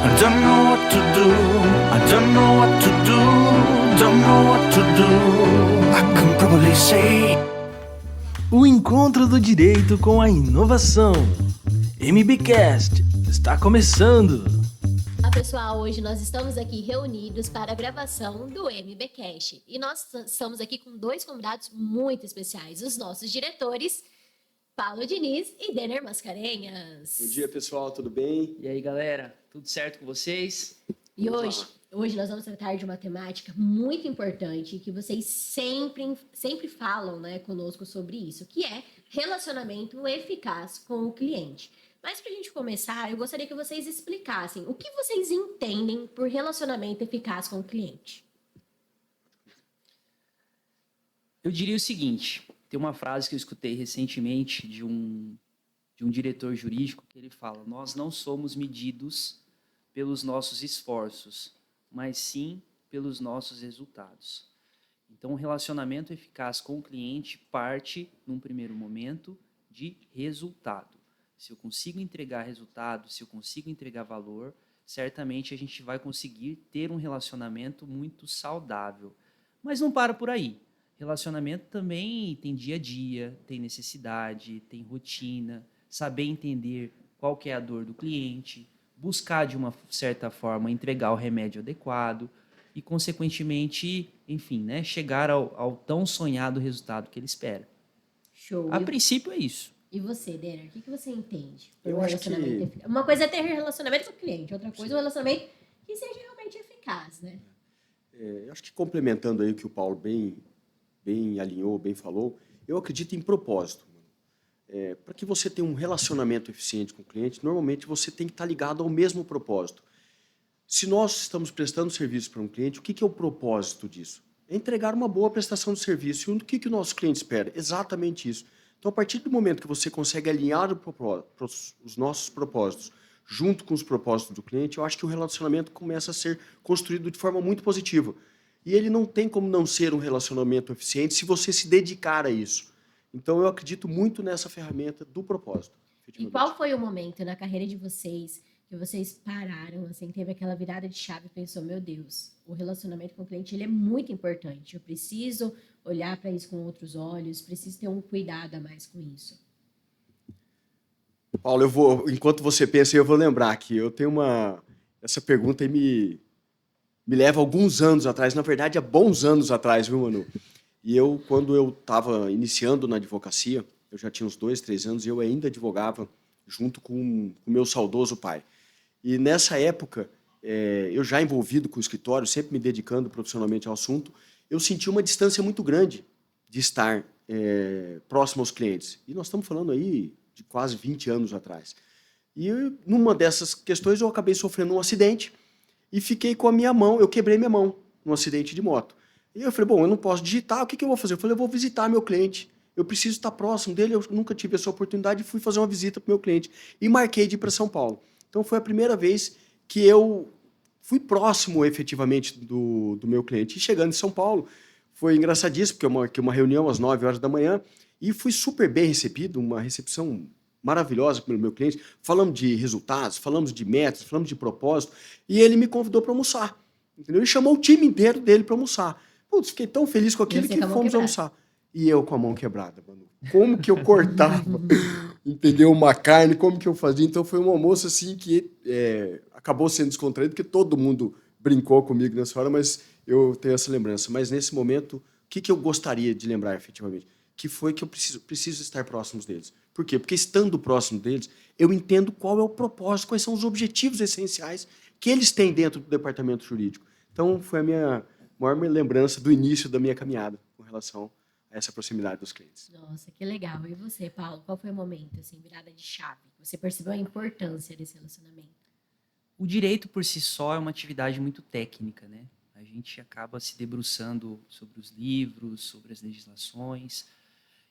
I don't know what to do. I don't know what to do. Don't know what to do. I can probably say. O encontro do direito com a inovação. MBcast está começando. Olá pessoal, hoje nós estamos aqui reunidos para a gravação do MBcast e nós estamos aqui com dois convidados muito especiais, os nossos diretores, Paulo Diniz e Denner Mascarenhas. Bom dia pessoal, tudo bem? E aí galera, tudo certo com vocês? E hoje nós vamos tratar de uma temática muito importante que vocês sempre falam, né, conosco sobre isso, que é relacionamento eficaz com o cliente. Mas para a gente começar, eu gostaria que vocês explicassem o que vocês entendem por relacionamento eficaz com o cliente. Eu diria o seguinte, tem uma frase que eu escutei recentemente de um diretor jurídico que ele fala: nós não somos medidos pelos nossos esforços, mas sim pelos nossos resultados. Então, o relacionamento eficaz com o cliente parte, num primeiro momento, de resultado. Se eu consigo entregar resultado, se eu consigo entregar valor, certamente a gente vai conseguir ter um relacionamento muito saudável. Mas não para por aí. Relacionamento também tem dia a dia, tem necessidade, tem rotina, saber entender qual que é a dor do cliente, buscar de uma certa forma entregar o remédio adequado e, consequentemente, enfim, né, chegar ao tão sonhado resultado que ele espera. Show. A princípio é isso. E você, Denner, o que você entende por Eu acho relacionamento eficaz? Uma coisa é ter relacionamento com o cliente, outra coisa é um relacionamento que seja realmente eficaz, né? Eu acho que complementando aí o que o Paulo bem alinhou, bem falou, eu acredito em propósito. Para que você tenha um relacionamento eficiente com o cliente, normalmente você tem que estar ligado ao mesmo propósito. Se nós estamos prestando serviço para um cliente, o que é o propósito disso? É entregar uma boa prestação de serviço. E o que o nosso cliente espera? Exatamente isso. Então, a partir do momento que você consegue alinhar os nossos propósitos junto com os propósitos do cliente, eu acho que o relacionamento começa a ser construído de forma muito positiva. E ele não tem como não ser um relacionamento eficiente se você se dedicar a isso. Então, eu acredito muito nessa ferramenta do propósito. E qual foi o momento na carreira de vocês que vocês pararam, assim, teve aquela virada de chave e pensou, meu Deus, o relacionamento com o cliente ele é muito importante, eu preciso olhar para isso com outros olhos, preciso ter um cuidado a mais com isso? Paulo, enquanto você pensa, eu vou lembrar que eu tenho essa pergunta aí me leva alguns anos atrás, na verdade, há bons anos atrás, viu, Manu? E quando eu estava iniciando na advocacia, eu já tinha uns 2, 3 anos, e eu ainda advogava junto com o meu saudoso pai. E nessa época, eu já envolvido com o escritório, sempre me dedicando profissionalmente ao assunto, eu senti uma distância muito grande de estar próximo aos clientes. E nós estamos falando aí de quase 20 anos atrás. E numa dessas questões eu acabei sofrendo um acidente e fiquei com a minha mão, eu quebrei minha mão num acidente de moto. E eu falei, bom, eu não posso digitar, o que eu vou fazer? Eu falei, eu vou visitar meu cliente. Eu preciso estar próximo dele, eu nunca tive essa oportunidade e fui fazer uma visita para o meu cliente. E marquei de ir para São Paulo. Então, foi a primeira vez que eu fui próximo, efetivamente, do meu cliente. E chegando em São Paulo, foi engraçadíssimo, porque eu marquei uma reunião às 9 horas da manhã e fui super bem recebido, uma recepção maravilhosa pelo meu cliente. Falamos de resultados, falamos de metas, falamos de propósito, e ele me convidou para almoçar. Entendeu? Ele chamou o time inteiro dele para almoçar. Putz, fiquei tão feliz com aquilo que fomos almoçar. E eu com a mão quebrada, mano. Como que eu cortava, entendeu? Uma carne, como que eu fazia? Então foi um almoço assim que acabou sendo descontraído, porque todo mundo brincou comigo nessa hora, mas eu tenho essa lembrança. Mas nesse momento, o que eu gostaria de lembrar efetivamente? Que foi que eu preciso estar próximos deles. Por quê? Porque estando próximo deles, eu entendo qual é o propósito, quais são os objetivos essenciais que eles têm dentro do departamento jurídico. Então foi a minha maior lembrança do início da minha caminhada com relação a essa proximidade dos clientes. Nossa, que legal. E você, Paulo, qual foi o momento, assim, virada de chave? Você percebeu a importância desse relacionamento? O direito por si só é uma atividade muito técnica, né? A gente acaba se debruçando sobre os livros, sobre as legislações,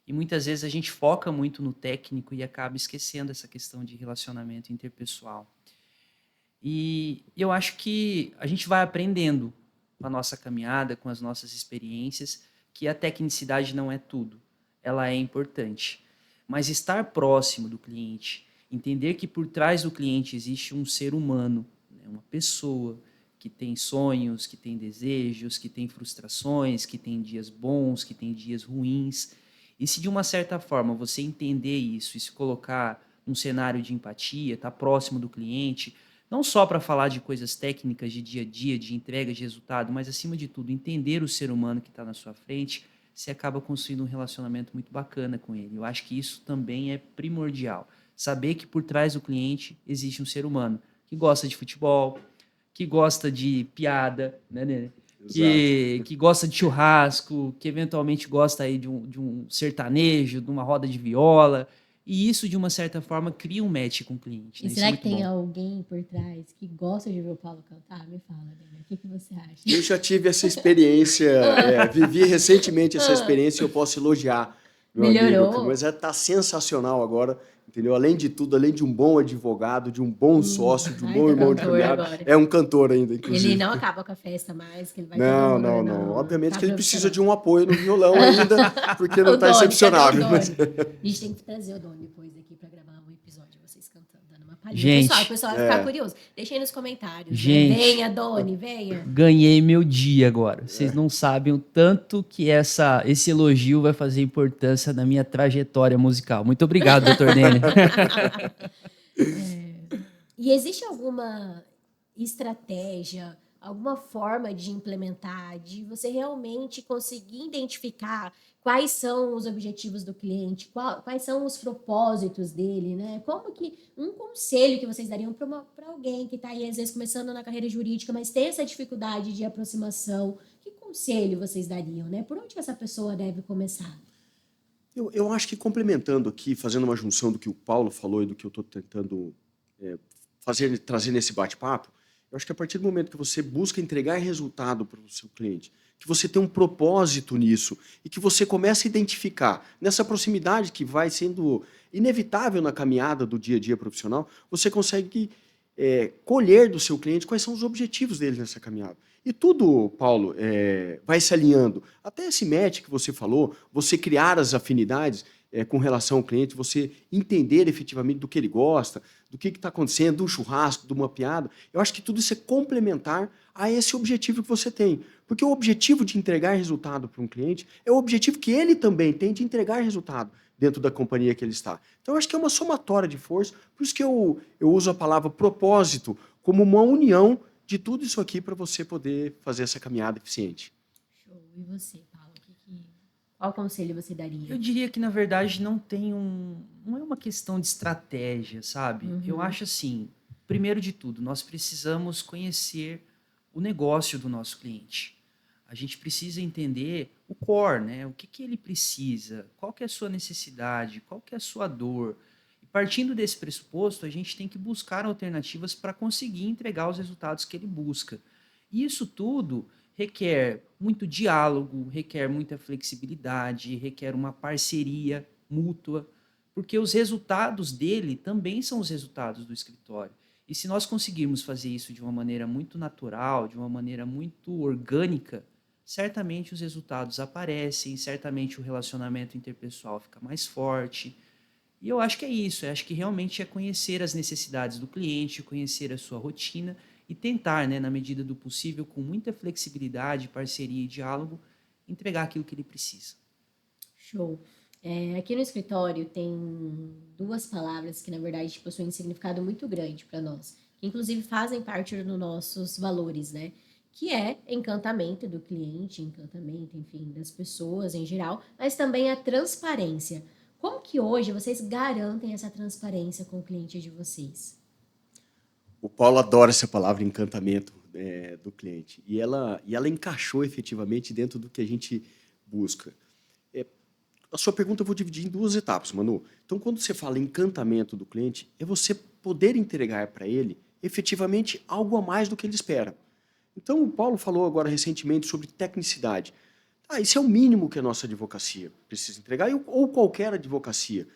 e muitas vezes a gente foca muito no técnico e acaba esquecendo essa questão de relacionamento interpessoal. E eu acho que a gente vai aprendendo com a nossa caminhada, com as nossas experiências, que a tecnicidade não é tudo, ela é importante. Mas estar próximo do cliente, entender que por trás do cliente existe um ser humano, né, uma pessoa que tem sonhos, que tem desejos, que tem frustrações, que tem dias bons, que tem dias ruins. E se de uma certa forma você entender isso e se colocar num cenário de empatia, estar próximo do cliente, não só para falar de coisas técnicas de dia a dia, de entrega de resultado, mas acima de tudo, entender o ser humano que está na sua frente, você acaba construindo um relacionamento muito bacana com ele. Eu acho que isso também é primordial. Saber que por trás do cliente existe um ser humano que gosta de futebol, que gosta de piada, né? Que gosta de churrasco, que eventualmente gosta aí de um sertanejo, de uma roda de viola. E isso, de uma certa forma, cria um match com o cliente. E Né? será Isso é que muito tem bom. alguém por trás que gosta de ver o Paulo cantar? Me fala, Daniel. O que você acha? Eu já tive essa experiência, vivi recentemente essa experiência e eu posso elogiar meu amigo, Melhorou? mas tá sensacional agora, entendeu? Além de tudo, além de um bom advogado, de um bom sócio, de um Vai bom ter irmão de cantor caminhada, agora. é um cantor ainda, Ele inclusive. não acaba com a festa mais, que ele vai Não, todo não, ano. não. Obviamente Tá que ele precisa de profissional. um apoio no violão ainda, porque não O tá Doni, excepcionável. cadê o Mas... Doni? A gente tem que trazer o Doni depois aqui pra gravar um episódio, vocês cantando, dando uma palhinha. Gente, O pessoal vai ficar curioso. Deixa aí nos comentários. Né? Gente. Venha, Doni, venha. Ganhei meu dia agora. Vocês não sabem o tanto que esse elogio vai fazer importância na minha trajetória musical. Muito obrigado, doutor Nene. E existe alguma estratégia, alguma forma de implementar, de você realmente conseguir identificar quais são os objetivos do cliente, quais são os propósitos dele, né? Como que um conselho que vocês dariam para alguém que está aí, às vezes, começando na carreira jurídica, mas tem essa dificuldade de aproximação, que conselho vocês dariam, né? Por onde que essa pessoa deve começar? Eu acho que complementando aqui, fazendo uma junção do que o Paulo falou e do que eu estou tentando trazer nesse bate-papo, eu acho que a partir do momento que você busca entregar resultado para o seu cliente, que você tem um propósito nisso e que você começa a identificar nessa proximidade que vai sendo inevitável na caminhada do dia a dia profissional, você consegue colher do seu cliente quais são os objetivos dele nessa caminhada. E tudo, Paulo, vai se alinhando. Até esse match que você falou, você criar as afinidades com relação ao cliente, você entender efetivamente do que ele gosta, do que está acontecendo, de um churrasco, de uma piada. Eu acho que tudo isso é complementar a esse objetivo que você tem. Porque o objetivo de entregar resultado para um cliente é o objetivo que ele também tem de entregar resultado dentro da companhia que ele está. Então, eu acho que é uma somatória de força, por isso que eu uso a palavra propósito como uma união de tudo isso aqui para você poder fazer essa caminhada eficiente. Show. E você, Paulo? Qual conselho você daria? Eu diria que, na verdade, não é uma questão de estratégia, sabe? Eu acho assim, primeiro de tudo, nós precisamos conhecer o negócio do nosso cliente. A gente precisa entender o core, né? O que ele precisa, qual que é a sua necessidade, qual que é a sua dor. E partindo desse pressuposto, a gente tem que buscar alternativas para conseguir entregar os resultados que ele busca. E isso tudo requer muito diálogo, requer muita flexibilidade, requer uma parceria mútua, porque os resultados dele também são os resultados do escritório. E se nós conseguirmos fazer isso de uma maneira muito natural, de uma maneira muito orgânica, certamente os resultados aparecem, certamente o relacionamento interpessoal fica mais forte. E eu acho que é isso, eu acho que realmente é conhecer as necessidades do cliente, conhecer a sua rotina e tentar, né, na medida do possível, com muita flexibilidade, parceria e diálogo, entregar aquilo que ele precisa. Show. Aqui no escritório tem duas palavras que, na verdade, possuem um significado muito grande para nós, que inclusive fazem parte dos nossos valores, né? Que é encantamento do cliente, encantamento, enfim, das pessoas em geral, mas também a transparência. Como que hoje vocês garantem essa transparência com o cliente de vocês? O Paulo adora essa palavra encantamento do cliente. E ela encaixou efetivamente dentro do que a gente busca. A sua pergunta eu vou dividir em duas etapas, Manu. Então, quando você fala encantamento do cliente, é você poder entregar para ele efetivamente algo a mais do que ele espera. Então, o Paulo falou agora recentemente sobre tecnicidade. Isso é o mínimo que a nossa advocacia precisa entregar, ou qualquer advocacia.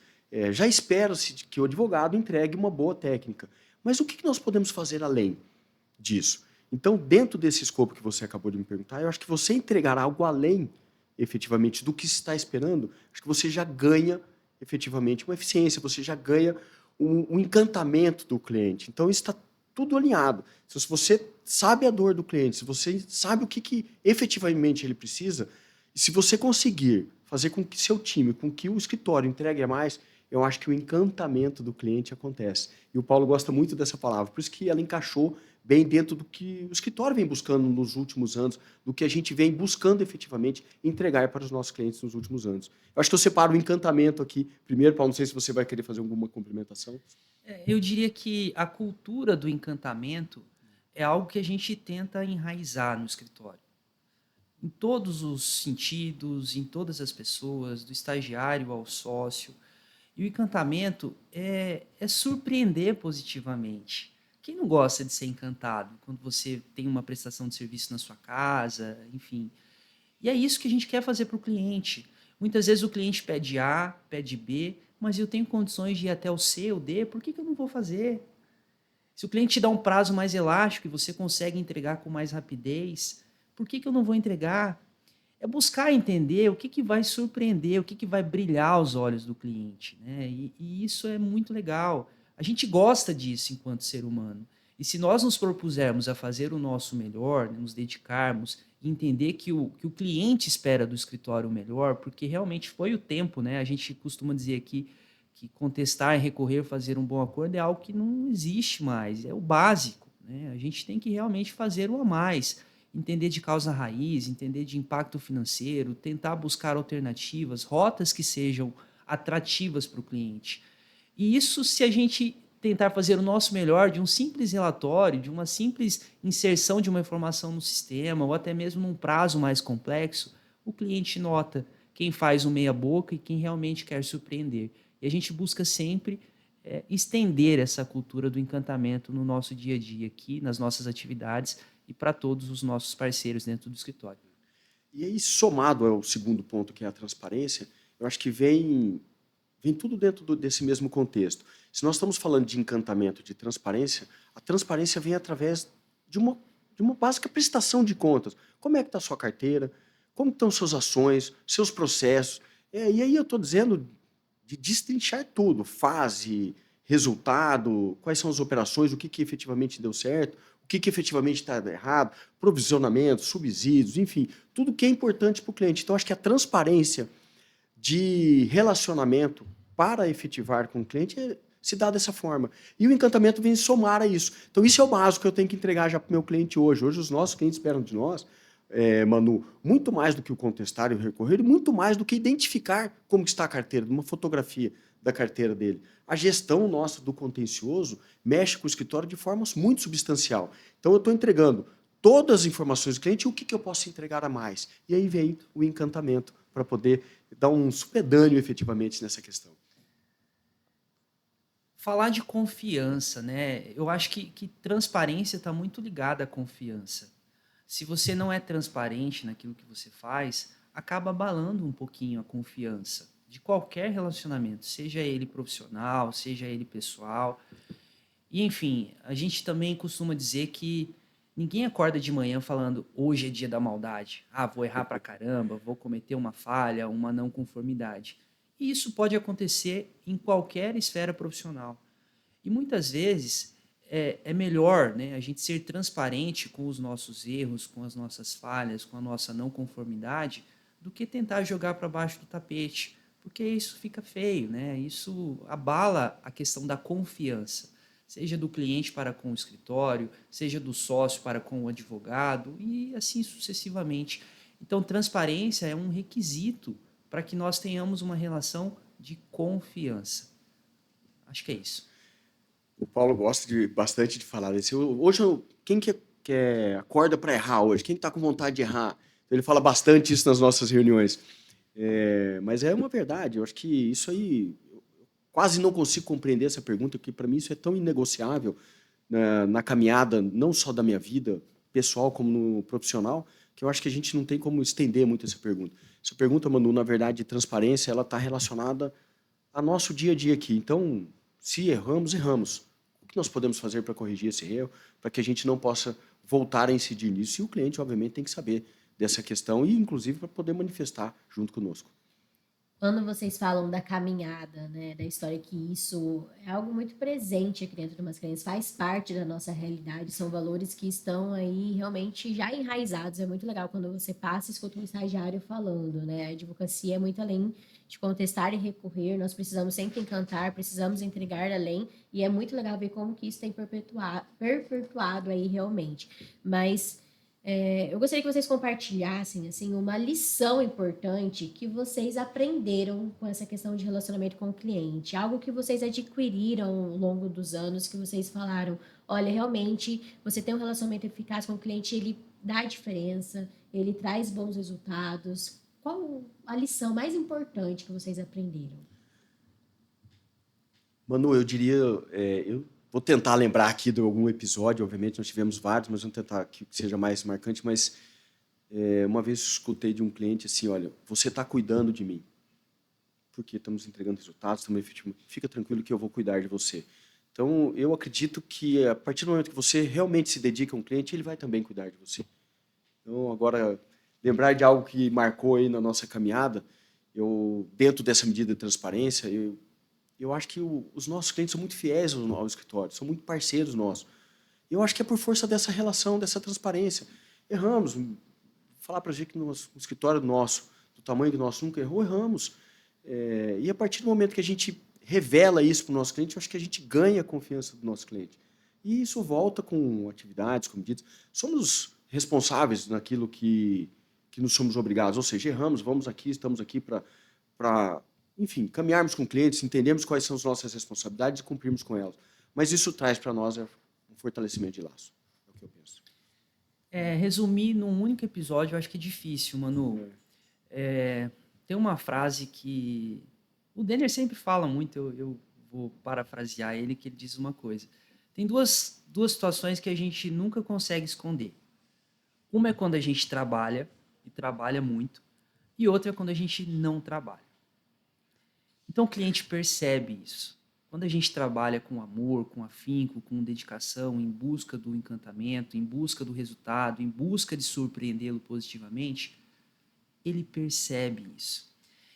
Já espera-se que o advogado entregue uma boa técnica. Mas o que nós podemos fazer além disso? Então, dentro desse escopo que você acabou de me perguntar, eu acho que você entregar algo além, efetivamente, do que se está esperando, acho que você já ganha, efetivamente, uma eficiência, você já ganha um encantamento do cliente. Então, isso está tudo alinhado. Se você sabe a dor do cliente, se você sabe o que efetivamente ele precisa, e se você conseguir fazer com que seu time, com que o escritório entregue a mais, eu acho que o encantamento do cliente acontece. E o Paulo gosta muito dessa palavra, por isso que ela encaixou bem dentro do que o escritório vem buscando nos últimos anos, do que a gente vem buscando efetivamente entregar para os nossos clientes nos últimos anos. Eu acho que eu separo o encantamento aqui. Primeiro, Paulo, não sei se você vai querer fazer alguma complementação. Eu diria que a cultura do encantamento é algo que a gente tenta enraizar no escritório. Em todos os sentidos, em todas as pessoas, do estagiário ao sócio. E o encantamento é surpreender positivamente. Quem não gosta de ser encantado quando você tem uma prestação de serviço na sua casa, enfim. E é isso que a gente quer fazer para o cliente. Muitas vezes o cliente pede A, pede B, mas eu tenho condições de ir até o C ou D, por que eu não vou fazer? Se o cliente te dá um prazo mais elástico e você consegue entregar com mais rapidez, por que eu não vou entregar? É buscar entender o que vai surpreender, o que vai brilhar aos olhos do cliente, né? E isso é muito legal. A gente gosta disso enquanto ser humano. E se nós nos propusermos a fazer o nosso melhor, né, nos dedicarmos e entender que o cliente espera do escritório o melhor, porque realmente foi o tempo, né? A gente costuma dizer aqui que contestar, recorrer, fazer um bom acordo é algo que não existe mais, é o básico, né? A gente tem que realmente fazer o a mais. Entender de causa raiz, entender de impacto financeiro, tentar buscar alternativas, rotas que sejam atrativas para o cliente. E isso, se a gente tentar fazer o nosso melhor de um simples relatório, de uma simples inserção de uma informação no sistema, ou até mesmo num prazo mais complexo, o cliente nota quem faz o meia boca e quem realmente quer surpreender. E a gente busca sempre estender essa cultura do encantamento no nosso dia a dia aqui, nas nossas atividades, e para todos os nossos parceiros dentro do escritório. E aí, somado ao segundo ponto, que é a transparência, eu acho que vem tudo dentro desse mesmo contexto. Se nós estamos falando de encantamento, de transparência, a transparência vem através de uma básica prestação de contas. Como é que está a sua carteira? Como estão suas ações, seus processos? E aí eu estou dizendo de destrinchar tudo, fase, resultado, quais são as operações, o que efetivamente deu certo, o que efetivamente está errado, provisionamento, subsídios, enfim, tudo que é importante para o cliente. Então, acho que a transparência de relacionamento para efetivar com o cliente se dá dessa forma. E o encantamento vem somar a isso. Então, isso é o básico que eu tenho que entregar já para o meu cliente hoje. Hoje, os nossos clientes esperam de nós, Manu, muito mais do que o contestar e o recorrer, e muito mais do que identificar como está a carteira, uma fotografia da carteira dele. A gestão nossa do contencioso mexe com o escritório de forma muito substancial. Então, eu estou entregando todas as informações do cliente e o que eu posso entregar a mais. E aí vem o encantamento para poder dar um supedâneo efetivamente nessa questão. Falar de confiança, né? Eu acho que transparência está muito ligada à confiança. Se você não é transparente naquilo que você faz, acaba abalando um pouquinho a confiança de qualquer relacionamento, seja ele profissional, seja ele pessoal. E, enfim, a gente também costuma dizer que ninguém acorda de manhã falando, hoje é dia da maldade. Ah, vou errar pra caramba, vou cometer uma falha, uma não conformidade. E isso pode acontecer em qualquer esfera profissional. E muitas vezes é melhor, né, a gente ser transparente com os nossos erros, com as nossas falhas, com a nossa não conformidade, do que tentar jogar para baixo do tapete, porque isso fica feio, né? Isso abala a questão da confiança, seja do cliente para com o escritório, seja do sócio para com o advogado e assim sucessivamente. Então, transparência é um requisito para que nós tenhamos uma relação de confiança. Acho que é isso. O Paulo gosta bastante de falar desse. Hoje, quem que acorda para errar hoje? Quem está com vontade de errar? Então, ele fala bastante isso nas nossas reuniões. Mas é uma verdade. Eu acho que isso aí... Eu quase não consigo compreender essa pergunta, porque para mim isso é tão inegociável na caminhada, não só da minha vida pessoal, como no profissional, que eu acho que a gente não tem como estender muito essa pergunta. Essa pergunta, Manu, na verdade, de transparência, ela está relacionada ao nosso dia a dia aqui. Então, se erramos, erramos. O que nós podemos fazer para corrigir esse erro, para que a gente não possa voltar a incidir nisso? E o cliente, obviamente, tem que saber dessa questão e, inclusive, para poder manifestar junto conosco. Quando vocês falam da caminhada, né, da história que isso é algo muito presente aqui dentro de umas crianças, faz parte da nossa realidade, são valores que estão aí realmente já enraizados. É muito legal quando você passa e escuta um estagiário falando, né? A advocacia é muito além de contestar e recorrer, nós precisamos sempre encantar, precisamos entregar além, e é muito legal ver como que isso tem perpetuado aí realmente. Mas eu gostaria que vocês compartilhassem assim uma lição importante que vocês aprenderam com essa questão de relacionamento com o cliente, algo que vocês adquiriram ao longo dos anos, que vocês falaram, olha, realmente você tem um relacionamento eficaz com o cliente, ele dá diferença, ele traz bons resultados. Qual a lição mais importante que vocês aprenderam? Manu, eu diria, eu vou tentar lembrar aqui de algum episódio, obviamente nós tivemos vários, mas vamos tentar que seja mais marcante, mas uma vez eu escutei de um cliente assim, olha, você está cuidando de mim, porque estamos entregando resultados, estamos efetivamente, fica tranquilo que eu vou cuidar de você. Então, eu acredito que a partir do momento que você realmente se dedica a um cliente, ele vai também cuidar de você. Então, agora, lembrar de algo que marcou aí na nossa caminhada, dentro dessa medida de transparência, eu acho que os nossos clientes são muito fiéis ao escritório, são muito parceiros nossos. Eu acho que é por força dessa relação, dessa transparência. Erramos. Falar para a gente que no escritório nosso, do tamanho que nosso, nunca errou, erramos. E a partir do momento que a gente revela isso para o nosso cliente, eu acho que a gente ganha a confiança do nosso cliente. E isso volta com atividades, com medidas. Somos responsáveis naquilo que nos somos obrigados, ou seja, erramos, vamos aqui, estamos aqui para enfim, caminharmos com clientes, entendermos quais são as nossas responsabilidades e cumprirmos com elas. Mas isso traz para nós um fortalecimento de laço. É o que eu penso. Resumir num único episódio eu acho que é difícil, Manu. Tem uma frase que o Denner sempre fala muito, eu vou parafrasear ele, que ele diz uma coisa. Tem duas situações que a gente nunca consegue esconder. Uma é quando a gente trabalha, e trabalha muito, e outra é quando a gente não trabalha. Então o cliente percebe isso. Quando a gente trabalha com amor, com afinco, com dedicação, em busca do encantamento, em busca do resultado, em busca de surpreendê-lo positivamente, ele percebe isso.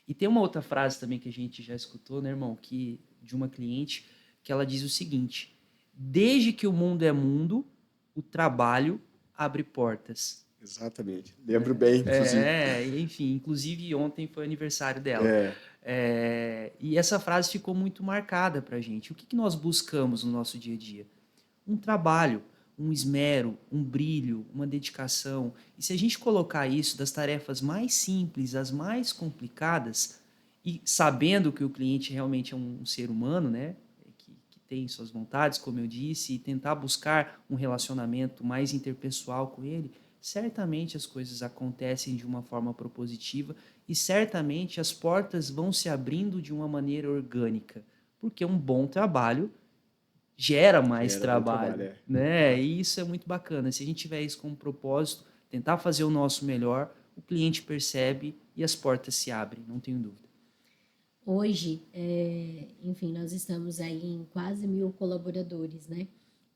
E tem uma outra frase também que a gente já escutou, né, irmão, de uma cliente, que ela diz o seguinte: desde que o mundo é mundo, o trabalho abre portas. Exatamente. Lembro bem, inclusive. Enfim, inclusive ontem foi o aniversário dela. E essa frase ficou muito marcada para a gente. O que nós buscamos no nosso dia a dia? Um trabalho, um esmero, um brilho, uma dedicação. E se a gente colocar isso das tarefas mais simples às mais complicadas, e sabendo que o cliente realmente é um ser humano, né, que tem suas vontades, como eu disse, e tentar buscar um relacionamento mais interpessoal com ele, certamente as coisas acontecem de uma forma propositiva e certamente as portas vão se abrindo de uma maneira orgânica, porque um bom trabalho gera mais trabalho, né? E isso é muito bacana. Se a gente tiver isso como propósito, tentar fazer o nosso melhor, o cliente percebe e as portas se abrem, não tenho dúvida. Hoje, enfim, nós estamos aí em quase 1.000 colaboradores, né?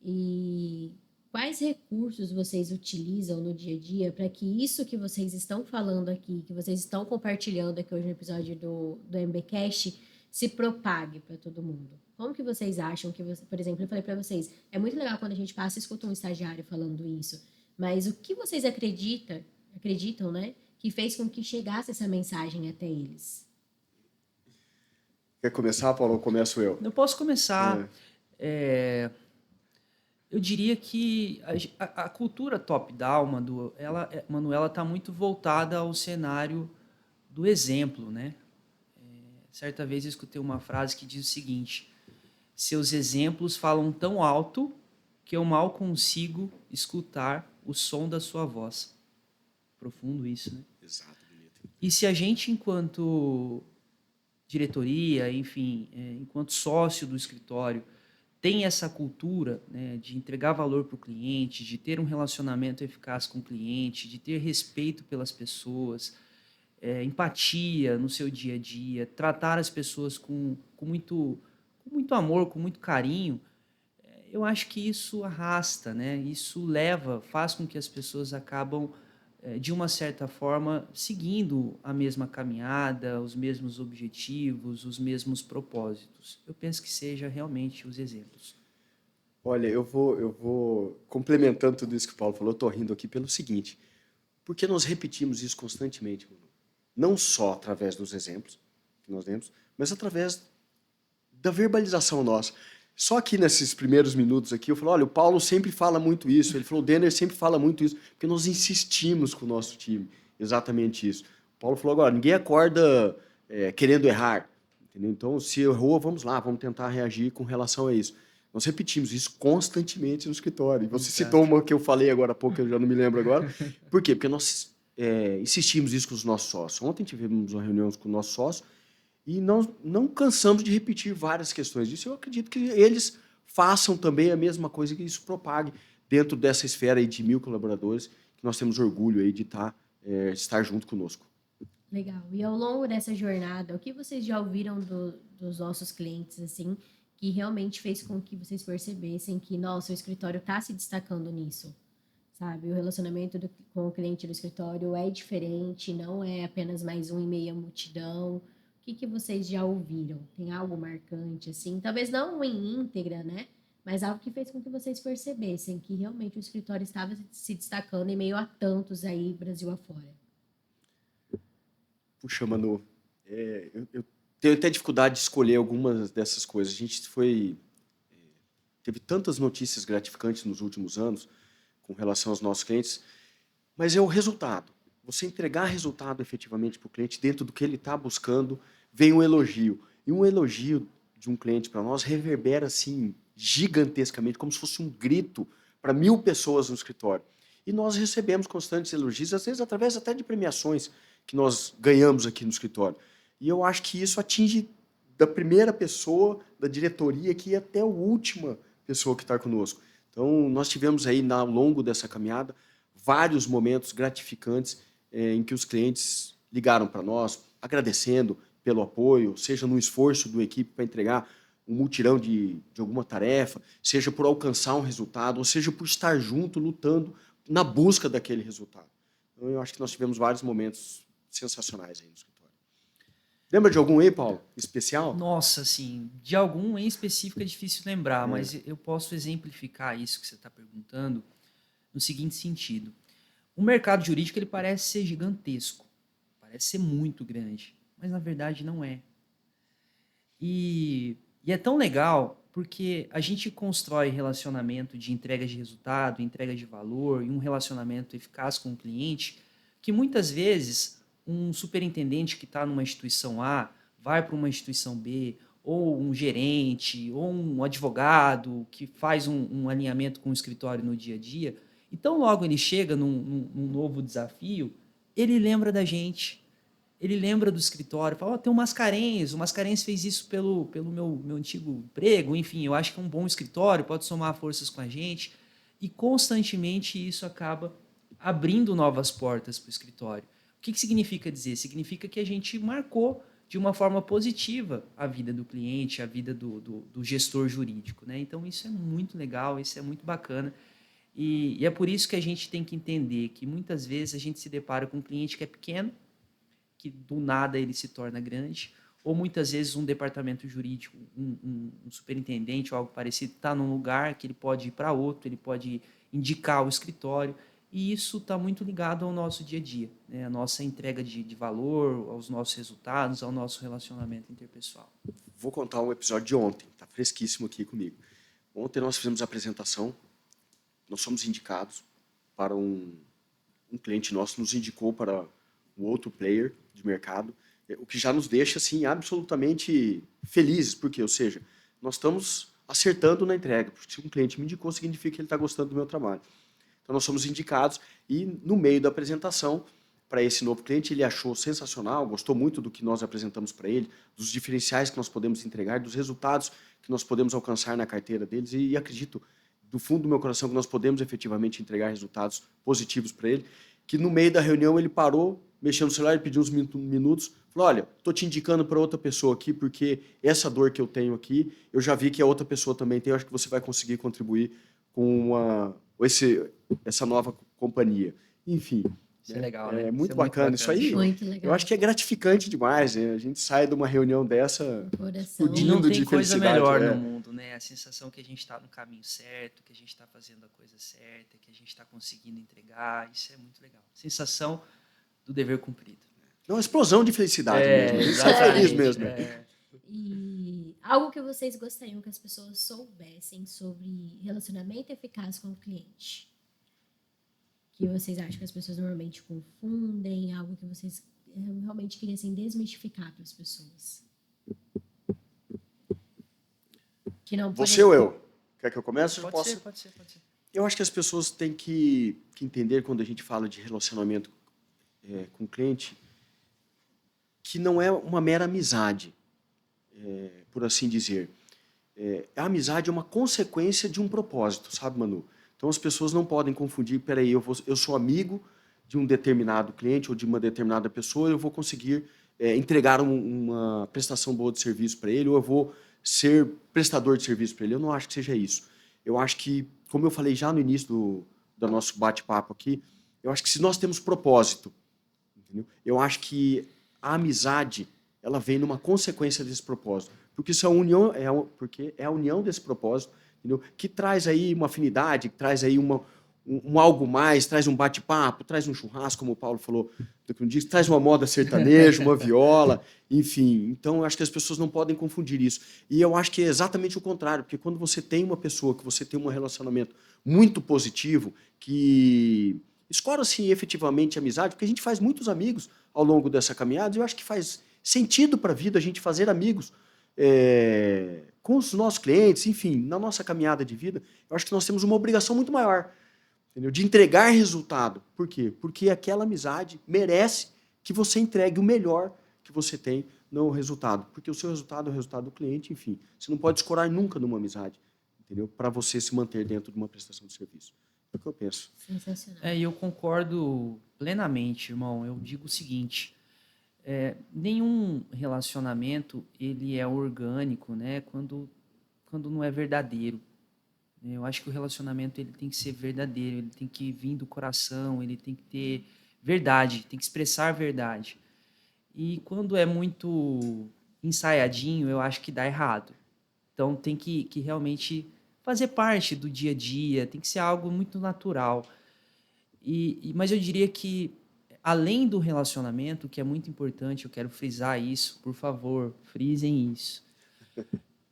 E quais recursos vocês utilizam no dia a dia para que isso que vocês estão falando aqui, que vocês estão compartilhando aqui hoje no episódio do MBcast, se propague para todo mundo? Como que vocês acham que, por exemplo, eu falei para vocês, é muito legal quando a gente passa e escuta um estagiário falando isso, mas o que vocês acreditam, né, que fez com que chegasse essa mensagem até eles? Quer começar, Paulo, ou começo eu? Eu posso começar. Eu diria que a cultura top-down, Manuela, está muito voltada ao cenário do exemplo, né? Certa vez eu escutei uma frase que diz o seguinte: seus exemplos falam tão alto que eu mal consigo escutar o som da sua voz. Profundo isso, né? Exato. E se a gente, enquanto diretoria, enfim, enquanto sócio do escritório, tem essa cultura, né, de entregar valor para o cliente, de ter um relacionamento eficaz com o cliente, de ter respeito pelas pessoas, empatia no seu dia a dia, tratar as pessoas com muito amor, com muito carinho, eu acho que isso arrasta, né? Isso faz com que as pessoas acabam de uma certa forma, seguindo a mesma caminhada, os mesmos objetivos, os mesmos propósitos. Eu penso que seja realmente os exemplos. Olha, eu vou complementando tudo isso que o Paulo falou, eu tô rindo aqui pelo seguinte, porque nós repetimos isso constantemente, Manu. Não só através dos exemplos que nós demos, mas através da verbalização nossa. Só aqui nesses primeiros minutos aqui, eu falo, olha, o Paulo sempre fala muito isso, ele falou, o Denner sempre fala muito isso, porque nós insistimos com o nosso time, exatamente isso. O Paulo falou agora, ninguém acorda querendo errar, entendeu? Então, se errou, vamos lá, vamos tentar reagir com relação a isso. Nós repetimos isso constantemente no escritório. E você citou uma que eu falei agora há pouco, que eu já não me lembro agora. Por quê? Porque nós insistimos isso com os nossos sócios. Ontem tivemos uma reunião com o nosso sócio, e não cansamos de repetir várias questões disso. Eu acredito que eles façam também a mesma coisa, que isso propague dentro dessa esfera aí de 1.000 colaboradores, que nós temos orgulho aí de estar junto conosco. Legal. E ao longo dessa jornada, o que vocês já ouviram dos nossos clientes, assim, que realmente fez com que vocês percebessem que, nossa, o escritório está se destacando nisso, sabe? O relacionamento com o cliente do escritório é diferente, não é apenas mais um e meia multidão. O que vocês já ouviram? Tem algo marcante, assim? Talvez não em íntegra, né? Mas algo que fez com que vocês percebessem que realmente o escritório estava se destacando em meio a tantos aí, Brasil afora. Puxa, Manu, eu tenho até dificuldade de escolher algumas dessas coisas. A gente teve tantas notícias gratificantes nos últimos anos com relação aos nossos clientes, mas é o resultado. Você entregar resultado efetivamente para o cliente dentro do que ele está buscando, vem um elogio. E um elogio de um cliente para nós reverbera assim gigantescamente, como se fosse um grito para 1.000 pessoas no escritório. E nós recebemos constantes elogios, às vezes através até de premiações que nós ganhamos aqui no escritório. E eu acho que isso atinge da primeira pessoa da diretoria aqui até a última pessoa que está conosco. Então, nós tivemos aí, ao longo dessa caminhada, vários momentos gratificantes em que os clientes ligaram para nós, agradecendo pelo apoio, seja no esforço da equipe para entregar um mutirão de alguma tarefa, seja por alcançar um resultado, ou seja por estar junto, lutando na busca daquele resultado. Então, eu acho que nós tivemos vários momentos sensacionais aí no escritório. Lembra de algum aí, Paulo, especial? Nossa, assim, de algum em específico é difícil lembrar, mas eu posso exemplificar isso que você está perguntando no seguinte sentido. O mercado jurídico ele parece ser gigantesco, parece ser muito grande, mas na verdade não é. E é tão legal porque a gente constrói relacionamento de entrega de resultado, entrega de valor e um relacionamento eficaz com o cliente que muitas vezes um superintendente que está numa instituição A vai para uma instituição B, ou um gerente, ou um advogado que faz um alinhamento com o escritório no dia a dia. Então, logo ele chega num novo desafio, ele lembra da gente, ele lembra do escritório, fala, tem o Mascarenhas fez isso pelo meu antigo emprego, enfim, eu acho que é um bom escritório, pode somar forças com a gente, e constantemente isso acaba abrindo novas portas para o escritório. O que significa dizer? Significa que a gente marcou de uma forma positiva a vida do cliente, a vida do gestor jurídico, né? Então, isso é muito legal, isso é muito bacana. E é por isso que a gente tem que entender que muitas vezes a gente se depara com um cliente que é pequeno, que do nada ele se torna grande, ou muitas vezes um departamento jurídico, um superintendente ou algo parecido, está num lugar que ele pode ir para outro, ele pode indicar o escritório. E isso está muito ligado ao nosso dia a dia, né? A nossa entrega de valor, aos nossos resultados, ao nosso relacionamento interpessoal. Vou contar um episódio de ontem, está fresquíssimo aqui comigo. Ontem nós fizemos a apresentação, nós fomos indicados para um cliente nosso, nos indicou para um outro player de mercado, o que já nos deixa assim, absolutamente felizes, porque, ou seja, nós estamos acertando na entrega, porque se um cliente me indicou, significa que ele está gostando do meu trabalho. Então, nós fomos indicados e, no meio da apresentação, para esse novo cliente, ele achou sensacional, gostou muito do que nós apresentamos para ele, dos diferenciais que nós podemos entregar, dos resultados que nós podemos alcançar na carteira deles e acredito, do fundo do meu coração, que nós podemos efetivamente entregar resultados positivos para ele, que no meio da reunião ele parou, mexeu no celular, ele pediu uns minutos, falou, olha, estou te indicando para outra pessoa aqui, porque essa dor que eu tenho aqui, eu já vi que a outra pessoa também tem, eu acho que você vai conseguir contribuir com essa nova companhia. Enfim, Isso é legal, né? É Isso muito é bacana. Isso aí, Muito legal. eu acho que é gratificante demais, né? A gente sai de uma reunião dessa Coração. explodindo. E não de tem coisa felicidade, melhor é. no mundo, né? A sensação que a gente está no caminho certo, que a gente está fazendo a coisa certa, que a gente está conseguindo entregar. Isso é muito legal. Sensação do dever cumprido. É uma explosão de felicidade mesmo. A gente sai exatamente, feliz mesmo. é. E algo que vocês gostariam que as pessoas soubessem sobre relacionamento eficaz com o cliente? Que vocês acham que as pessoas normalmente confundem? Algo que vocês realmente queriam desmistificar para as pessoas? Que não, por Você ou eu? Quer que eu comece? Eu Pode posso. ser. Eu acho que as pessoas têm que entender, quando a gente fala de relacionamento com o cliente, que não é uma mera amizade, por assim dizer. A amizade é uma consequência de um propósito, sabe, Manu? Então as pessoas não podem confundir, peraí, eu sou amigo de um determinado cliente ou de uma determinada pessoa, eu vou conseguir entregar uma prestação boa de serviço para ele, ou eu vou ser prestador de serviço para ele. Eu não acho que seja isso. Eu acho que, como eu falei já no início do nosso bate-papo aqui, eu acho que se nós temos propósito, entendeu? Eu acho que a amizade, ela vem numa consequência desse propósito. Porque isso é a união, porque é a união desse propósito, entendeu? Que traz aí uma afinidade, que traz aí um algo mais, traz um bate-papo, traz um churrasco, como o Paulo falou, traz uma moda sertaneja, uma viola, enfim. Então, eu acho que as pessoas não podem confundir isso. E eu acho que é exatamente o contrário, porque quando você tem uma pessoa, que você tem um relacionamento muito positivo, que escora, assim, efetivamente a amizade, porque a gente faz muitos amigos ao longo dessa caminhada, e eu acho que faz sentido para a vida a gente fazer amigos com os nossos clientes, enfim, na nossa caminhada de vida. Eu acho que nós temos uma obrigação muito maior, entendeu? De entregar resultado. Por quê? Porque aquela amizade merece que você entregue o melhor que você tem no resultado, porque o seu resultado é o resultado do cliente, enfim. Você não pode escorar nunca numa amizade, entendeu? Para você se manter dentro de uma prestação de serviço. É o que eu penso. Sensacional. E eu concordo plenamente, irmão. Eu digo o seguinte, nenhum relacionamento ele é orgânico, né, quando não é verdadeiro. Eu acho que o relacionamento ele tem que ser verdadeiro, ele tem que vir do coração, ele tem que ter verdade, tem que expressar verdade. E quando é muito ensaiadinho, eu acho que dá errado. Então tem que realmente fazer parte do dia a dia, tem que ser algo muito natural. Mas eu diria que, além do relacionamento, que é muito importante, eu quero frisar isso, por favor, frisem isso,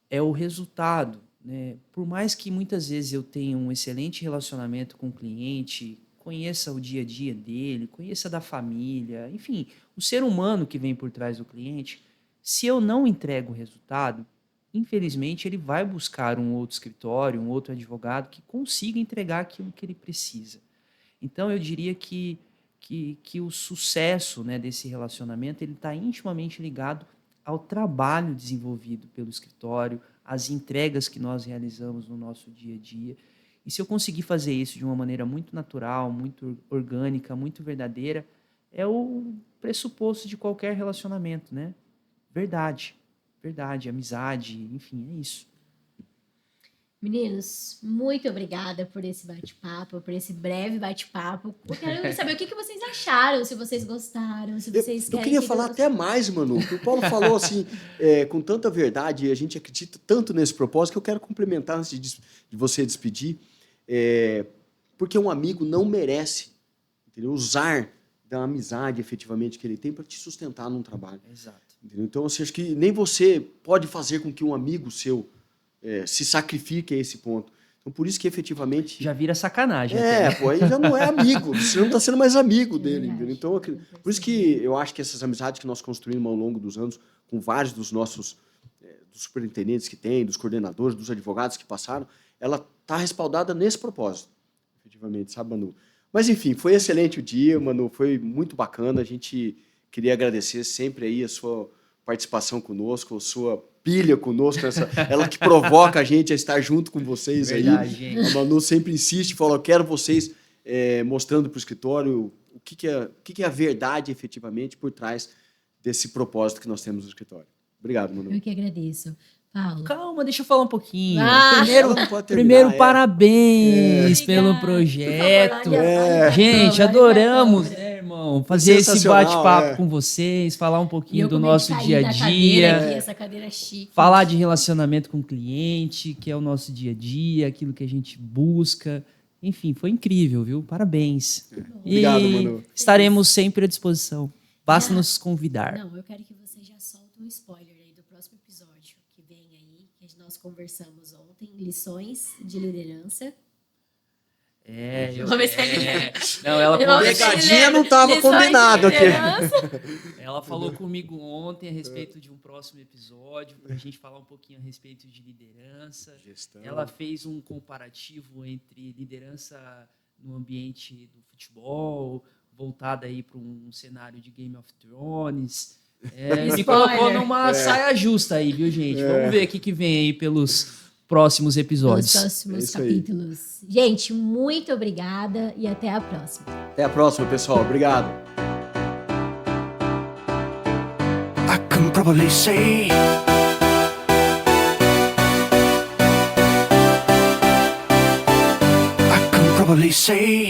é o resultado, né? Por mais que muitas vezes eu tenha um excelente relacionamento com o cliente, conheça o dia a dia dele, conheça da família, enfim, o ser humano que vem por trás do cliente, se eu não entrego o resultado, infelizmente ele vai buscar um outro escritório, um outro advogado que consiga entregar aquilo que ele precisa. Então eu diria que o sucesso, né, desse relacionamento ele está intimamente ligado ao trabalho desenvolvido pelo escritório, às entregas que nós realizamos no nosso dia a dia. E se eu conseguir fazer isso de uma maneira muito natural, muito orgânica, muito verdadeira, é o pressuposto de qualquer relacionamento, né? Verdade, amizade, enfim, é isso. Meninos, muito obrigada por esse bate-papo, por esse breve bate-papo. Eu quero saber o que vocês acharam, se vocês gostaram, se vocês Eu querem... queria falar até mais, Manu, porque o Paulo falou assim, com tanta verdade, e a gente acredita tanto nesse propósito, que eu quero complementar antes de você despedir, porque um amigo não merece, entendeu, usar da amizade efetivamente que ele tem para te sustentar num trabalho. Exato. Entendeu? Então, assim, acho que nem você pode fazer com que um amigo seu se sacrifique a esse ponto. Então, por isso que efetivamente... Já vira sacanagem. pô, aí já não é amigo, você não está sendo mais amigo dele. verdade. Entendeu? Então, por isso que eu acho que essas amizades que nós construímos ao longo dos anos, com vários dos nossos dos superintendentes que tem, dos coordenadores, dos advogados que passaram, ela está respaldada nesse propósito, efetivamente, sabe, Manu? Mas, enfim, foi excelente o dia, Manu, foi muito bacana. A gente queria agradecer sempre aí a sua participação conosco, a sua pilha conosco, ela que provoca a gente a estar junto com vocês. Verdade, aí. gente. A Manu sempre insiste, fala, eu quero vocês mostrando para o escritório o que é a verdade, efetivamente, por trás desse propósito que nós temos no escritório. Obrigado, Manu. Eu que agradeço. Paulo. Calma, deixa eu falar um pouquinho. Ah! Ela não pode terminar, Primeiro parabéns Obrigada. pelo Por favor, projeto. olha, Gente, olha, adoramos. olha. irmão, fazer esse Sensacional, bate-papo com vocês, falar um E pouquinho eu do como é nosso que dia a caí da cadeira dia, aqui, essa cadeira chique. falar de relacionamento com o cliente, que é o nosso dia a dia, aquilo que a gente busca. Enfim, foi incrível, viu? Parabéns. Obrigado, e Manu. estaremos sempre à disposição. Basta nos convidar. Não, eu quero que você já solte um spoiler aí do próximo episódio que vem aí, que nós conversamos ontem, lições de liderança. Vamos ver se Não, ela, Eu vou ver Pegadinha não tava lições de combinado aqui. liderança. ela falou comigo ontem a respeito de um próximo episódio, para a gente falar um pouquinho a respeito de liderança. Gestão. Ela fez um comparativo entre liderança no ambiente do futebol, voltada aí para um cenário de Game of Thrones. Me colocou numa saia justa aí, viu, gente? Vamos ver o que vem aí pelos próximos Nos episódios. próximos isso aí. capítulos. Gente, muito obrigada e até a próxima. Até a próxima, pessoal. Obrigado. I can probably say I can probably say